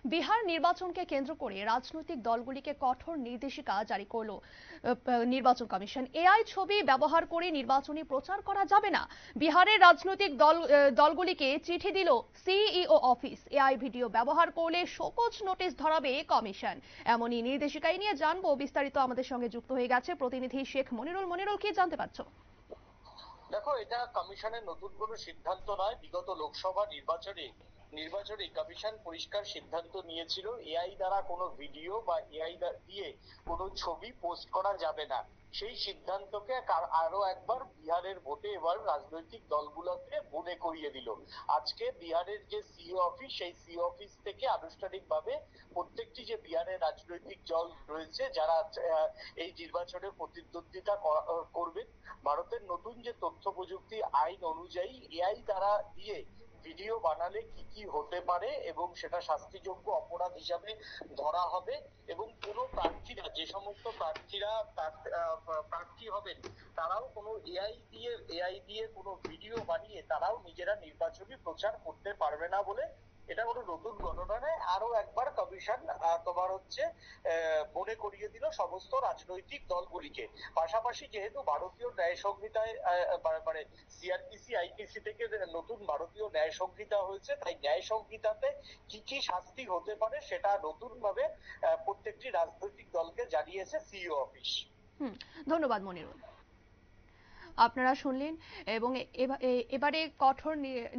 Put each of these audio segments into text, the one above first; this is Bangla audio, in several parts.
বিহার নির্বাচনকে কেন্দ্র করে রাজনৈতিক দলগুলিকে কঠোর নির্দেশিকা জারি করলো নির্বাচন কমিশন। এআই ছবি ব্যবহার করে নির্বাচনী প্রচার করা যাবে না। বিহারের রাজনৈতিক দলগুলিকে চিঠি দিল সিইও অফিস। এআই ভিডিও ব্যবহার করলে শোকজ নোটিশ ধরাবে কমিশন। এমনই নির্দেশিকাই নিয়ে জানবো বিস্তারিত। আমাদের সঙ্গে যুক্ত হয়ে গেছে প্রতিনিধি শেখ মনিরুল। মনিরুল, কি জানতে পারছো? দেখো, এটা কমিশনের নতুন কোনো সিদ্ধান্ত নয়। বিগত লোকসভা নির্বাচনে কমিশন পরিষ্কার সিদ্ধান্ত নিয়েছিল এআই দ্বারা কোনো ভিডিও বা এআই দিয়ে কোনো ছবি পোস্ট করা যাবে না। সেই সিদ্ধান্তকে আরো একবার বিহারের ভোটে এবার রাজনৈতিক দলগুলোকে মনে করিয়ে দিল। আজকে বিহারের যে সিইও অফিস, সেই সিইও অফিস থেকে আনুষ্ঠানিকভাবে প্রত্যেকটি যে বিহারের রাজনৈতিক দল রয়েছে যারা এই নির্বাচনে প্রতিদ্বন্দ্বিতা করবেন, ভারতের নতুন যে তথ্য প্রযুক্তি আইন অনুযায়ী এআই দ্বারা দিয়ে ভিডিও বানালে কি কি হতে পারে এবং সেটা শাস্তিযোগ্য অপরাধ হিসাবে ধরা হবে। এবং কোনো প্রার্থীরা, যে সমস্ত প্রার্থী হবেন, তারাও কোনো এআই দিয়ে কোনো ভিডিও বানিয়ে তারাও নিজেরা নির্বাচনী প্রচার করতে পারবে না বলে এটা কোনো নতুন ঘটনা নয়। আরো একবার কমিশন তোমার হচ্ছে মনে করিয়ে দিল সমস্ত রাজনৈতিক দলগুলিকে। পাশাপাশি যেহেতু ভারতীয় ন্যায় সংহিতায় মানে সিআরপিসি আইপিসি থেকে নতুন ভারতীয় ন্যায় সংহিতা হয়েছে, তাই ন্যায় সংহিতাতে কি কি শাস্তি হতে পারে সেটা নতুন ভাবে প্রত্যেকটি রাজনৈতিক দলকে জানিয়েছে সিইও অফিস। ধন্যবাদ মনিরুল। আপনারা শুনলেন। এবং এবারে কঠোর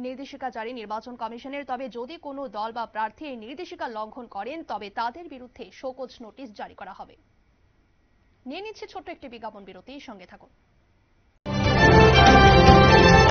নির্দেশিকা জারি নির্বাচন কমিশনের। তবে যদি কোনো দল বা প্রার্থী এই নির্দেশিকা লঙ্ঘন করেন তবে তাদের বিরুদ্ধে শোকজ নোটিশ জারি করা হবে। নিয়ে নিচ্ছে ছোট্ট একটি বিজ্ঞাপন বিরতি, সঙ্গে থাকুন।